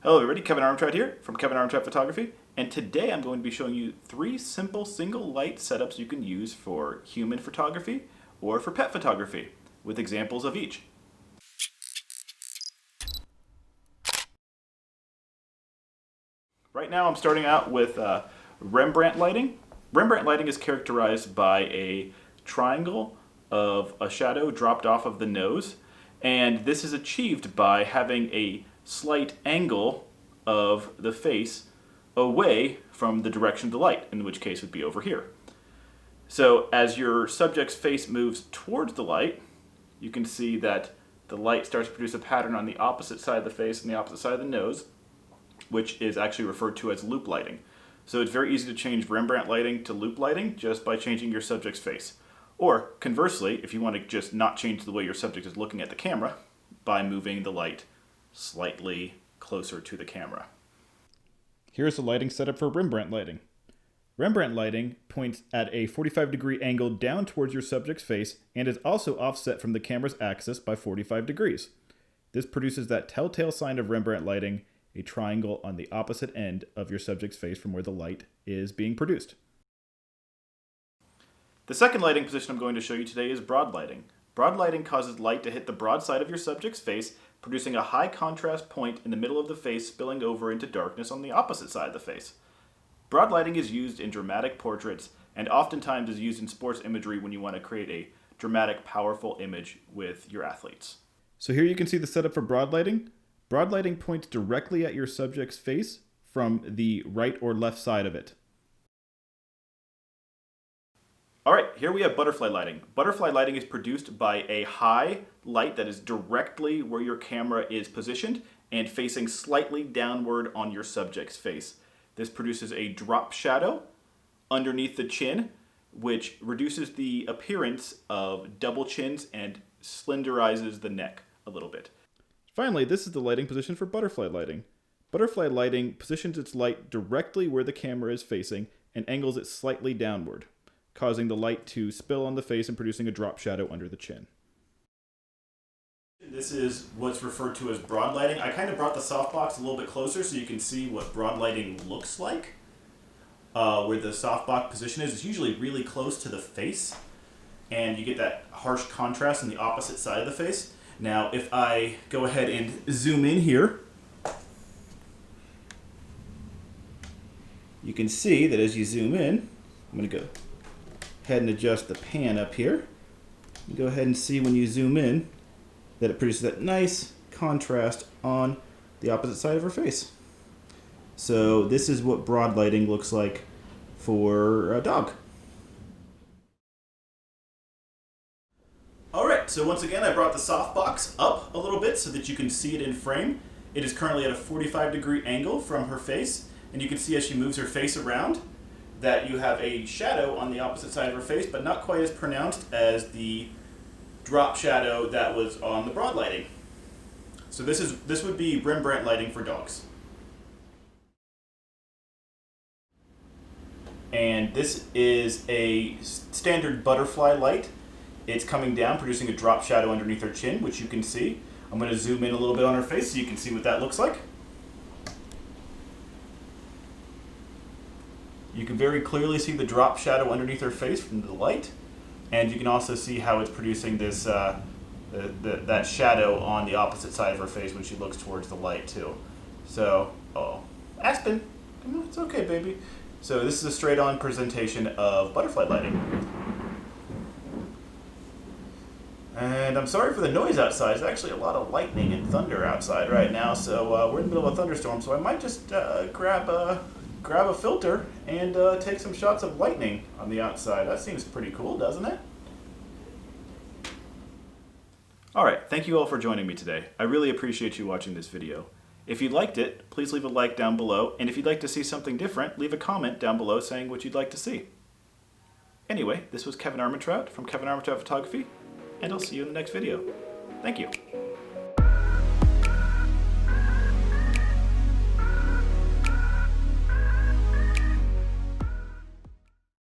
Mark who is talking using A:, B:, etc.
A: Hello everybody, Kevin Armentrout here from Kevin Armentrout Photography, and today I'm going to be showing you 3 simple single light setups you can use for human photography or for pet photography, with examples of each. Right now I'm starting out with Rembrant Lighting. Rembrant Lighting is characterized by a triangle of a shadow dropped off of the nose, and this is achieved by having a slight angle of the face away from the direction of the light, in which case would be over here. So as your subject's face moves towards the light, you can see that the light starts to produce a pattern on the opposite side of the face and the opposite side of the nose, which is actually referred to as loop lighting. So it's very easy to change Rembrant lighting to loop lighting just by changing your subject's face. Or conversely, if you want to just not change the way your subject is looking at the camera, by moving the light slightly closer to the camera. Here's the lighting setup for Rembrant lighting. Rembrant lighting points at a 45-degree angle down towards your subject's face and is also offset from the camera's axis by 45 degrees. This produces that telltale sign of Rembrant lighting, a triangle on the opposite end of your subject's face from where the light is being produced. The second lighting position I'm going to show you today is broad lighting. Broad lighting causes light to hit the broad side of your subject's face, producing a high contrast point in the middle of the face spilling over into darkness on the opposite side of the face. Broad lighting is used in dramatic portraits and oftentimes is used in sports imagery when you want to create a dramatic, powerful image with your athletes. So here you can see the setup for broad lighting. Broad lighting points directly at your subject's face from the right or left side of it. Alright, here we have butterfly lighting. Butterfly lighting is produced by a high light that is directly where your camera is positioned and facing slightly downward on your subject's face. This produces a drop shadow underneath the chin, which reduces the appearance of double chins and slenderizes the neck a little bit. Finally, this is the lighting position for butterfly lighting. Butterfly lighting positions its light directly where the camera is facing and angles it slightly downward, causing the light to spill on the face and producing a drop shadow under the chin. This is what's referred to as broad lighting. I kind of brought the softbox a little bit closer so you can see what broad lighting looks like. Where the softbox position is, it's usually really close to the face, and you get that harsh contrast on the opposite side of the face. Now, if I go ahead and zoom in here, you can see that as you zoom in, I'm going to go ahead and adjust the pan up here. You go ahead and see when you zoom in that it produces that nice contrast on the opposite side of her face. So this is what broad lighting looks like for a dog. Alright, so once again I brought the softbox up a little bit so that you can see it in frame. It is currently at a 45-degree angle from her face, and you can see as she moves her face around that you have a shadow on the opposite side of her face, but not quite as pronounced as the drop shadow that was on the broad lighting. So this would be Rembrant lighting for dogs. And this is a standard butterfly light. It's coming down, producing a drop shadow underneath her chin, which you can see. I'm going to zoom in a little bit on her face so you can see what that looks like. You can very clearly see the drop shadow underneath her face from the light, and you can also see how it's producing this that shadow on the opposite side of her face when she looks towards the light too. So, Aspen, come on, it's okay, baby. So this is a straight-on presentation of butterfly lighting. And I'm sorry for the noise outside. There's actually a lot of lightning and thunder outside right now, so we're in the middle of a thunderstorm. So I might just grab a filter and take some shots of lightning on the outside. That seems pretty cool, doesn't it? Alright, thank you all for joining me today. I really appreciate you watching this video. If you liked it, please leave a like down below, and if you'd like to see something different, leave a comment down below saying what you'd like to see. Anyway, this was Kevin Armentrout from Kevin Armentrout Photography, and I'll see you in the next video. Thank you.